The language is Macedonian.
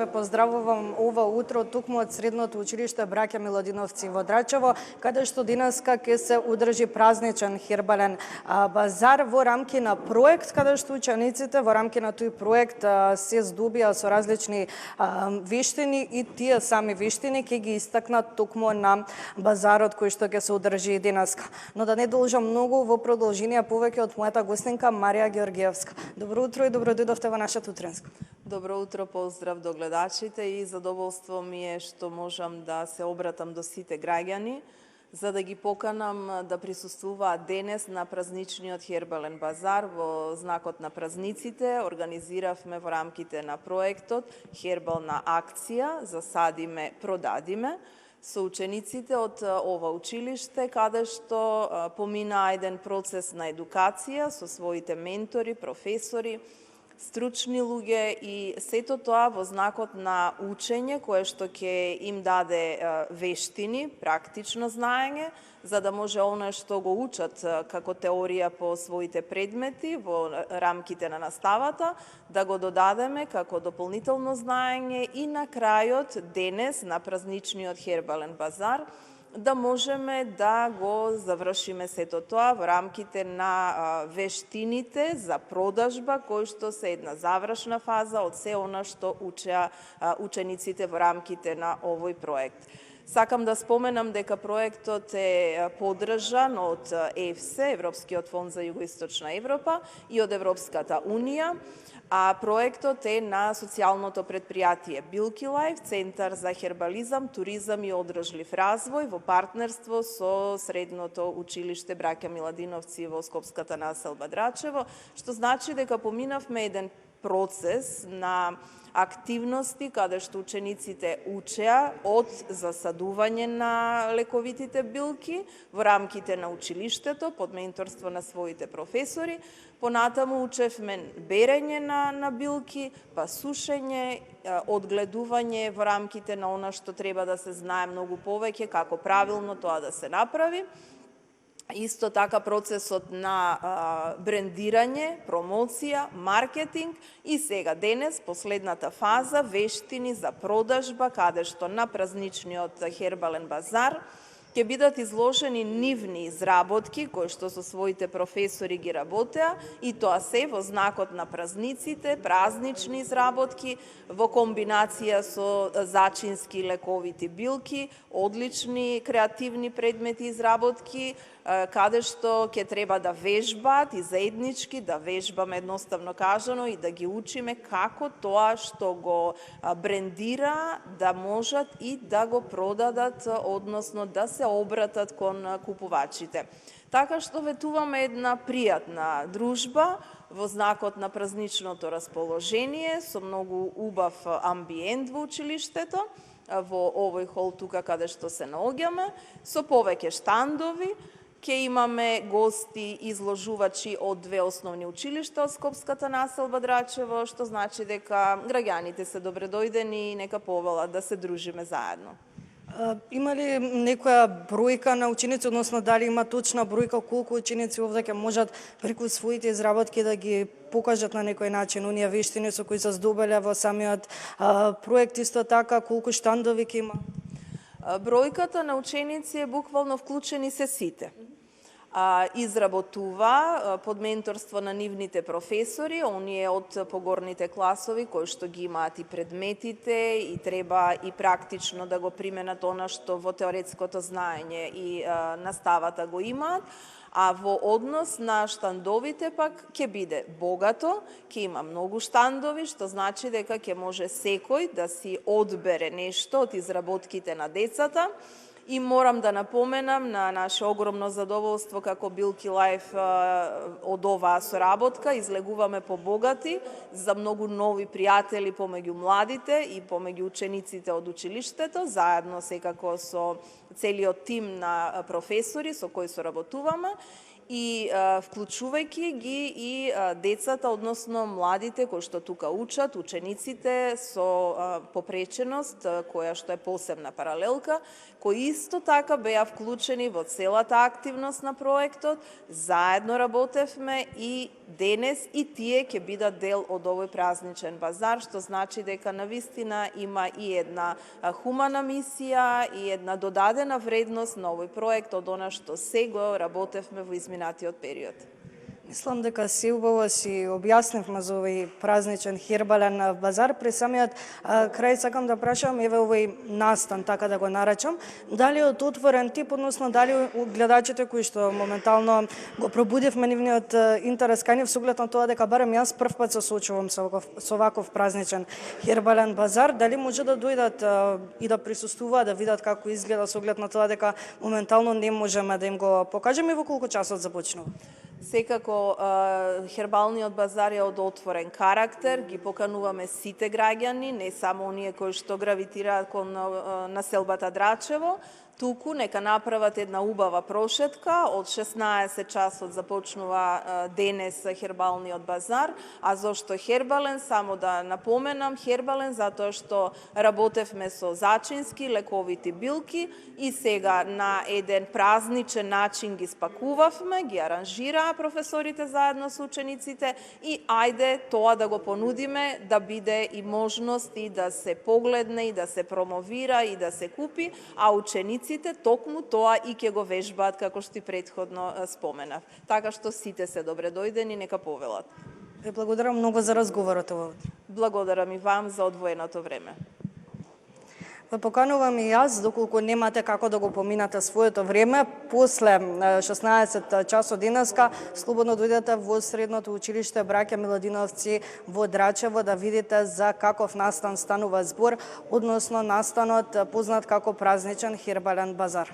поздравувам ова утро тукму од Средното училиште Браќа Миладиновци во Драчево, каде што денеска ќе се одржи празничен хербален базар во рамки на проект, каде што учениците во рамки на тој проект се здобија со различни вештини и тие сами вештини ќе ги истакнат токму на базарот кој што ќе се одржи денеска. Но да не должам многу, во продолжение повеќе од мојата гостинка Марија Георгиевска. Добро утро и добро дојдовте во нашата утренска. Добро утро, поздрав до гледачите и задоволство ми е што можам да се обратам до сите граѓани за да ги поканам да присуствуваат денес на празничниот хербален базар во знакот на празниците. Организиравме во рамките на проектот хербална акција "Засадиме, продадиме" со учениците од ова училиште, каде што помина еден процес на едукација со своите ментори, професори, стручни луѓе и сето тоа во знакот на учење кое што ќе им даде вештини, практично знаење, за да може она што го учат како теорија по своите предмети во рамките на наставата, да го додадеме како дополнително знаење и на крајот денес на празничниот хербален базар да можеме да го завршиме сето тоа во рамките на вештините за продажба, кои што се една завршна фаза од се она што учеа учениците во рамките на овој проект. Сакам да споменам дека проектот е поддржан од ЕФСЕ, Европскиот фонд за Југоисточна Европа, и од Европската Унија, а проектот е на социјалното предпријатие Билки Лайф, Центар за хербализам, туризам и одржлив развој во партнерство со Средното училиште Браќа Миладиновци во Скопската населба Драчево, што значи дека поминавме еден процес на активности каде што учениците учеа од засадување на лековитите билки во рамките на училиштето под менторство на своите професори. Понатаму учевме берење на билки, па сушење, одгледување во рамките на она што треба да се знае многу повеќе како правилно тоа да се направи. Исто така процесот на брендирање, промоција, маркетинг и сега денес последната фаза вештини за продажба, каде што на празничниот хербален базар ќе бидат изложени нивни изработки кои што со своите професори ги работеа и тоа се во знакот на празниците, празнични изработки во комбинација со зачински лековити билки, одлични креативни предмети изработки, каде што ќе треба да вежбаат и заеднички да вежбаме едноставно кажано и да ги учиме како тоа што го брендира да можат и да го продадат, односно да се обратат кон купувачите. Така што ветуваме една пријатна дружба во знакот на празничното расположение со многу убав амбиент во училиштето, во овој хол тука каде што се наоѓаме, со повеќе штандови. Ќе имаме гости изложувачи од две основни училишта од Скопската населба Драчево, што значи дека граѓаните се добре дојдени и нека повелат да се дружиме заедно. Има ли некоја бројка на ученици, односно дали има точна бројка колку ученици овде ќе можат преку своите изработки да ги покажат на некој начин оние вештини со кои се здобеле во самиот проект, исто така колку штандови ќе има? Бројката на ученици е буквално вклучени се сите. Изработува под менторство на нивните професори, оние од погорните класови кои што ги имаат и предметите и треба и практично да го применат она што во теоретското знаење и наставата го имаат. А во однос на штандовите пак ќе биде богато, ќе има многу штандови, што значи дека ќе може секој да си одбере нешто од изработките на децата. И морам да напоменам на наше огромно задоволство како Билки Лайф од оваа соработка излегуваме побогати за многу нови пријатели помеѓу младите и помеѓу учениците од училиштето, заедно секако со целиот тим на професори со кои соработуваме. и вклучувајќи ги и децата, односно младите кои што тука учат, учениците со попреченост, која што е посебна паралелка, кои исто така беа вклучени во целата активност на проектот, заедно работевме и денес и тие ќе бидат дел од овој празничен базар, што значи дека навистина има и една хумана мисија и една додадена вредност на овој проект од она што сега работевме во изминатиот период. Мислам дека си убаво си објаснивме за овој празничен хербален базар. При самиот крај сакам да прашам, еве овој настан, така да го наречам, дали од отворен тип, односно дали гледачите кои што моментално го пробудивме нивниот интерес кај нив, со оглед на тоа дека барем јас прв пат се соочувам со ваков празничен хербален базар, дали може да дојдат и да присуствуваат, да видат како изгледа, со оглед на тоа дека моментално не можеме да им го покажеме и во колку часот започнува? Секако, хербалниот базар е од отворен карактер, ги покануваме сите граѓани, не само оние кои што гравитираат кон населбата Драчево, туку нека направат една убава прошетка, од 16 часот започнува денес хербалниот базар, а зошто хербален, само да напоменам, хербален затоа што работевме со зачински, лековити билки и сега на еден празничен начин ги спакувавме, ги аранжираа професорите заедно со учениците и ајде тоа да го понудиме, да биде и можност и да се погледне и да се промовира и да се купи, а учениците токму тоа и ќе го вежбаат, како што и претходно споменав. Така што сите се добре дојдени, нека повелат. Ви благодарам многу за разговорот овде. Благодарам и вам за одвоеното време. Ве поканувам и јас, доколку немате како да го поминате своето време, после 16 часот денеска, слободно дојдете во средното училиште Браќа Миладиновци во Драчево да видите за каков настан станува збор, односно настанот познат како празничен хербален базар.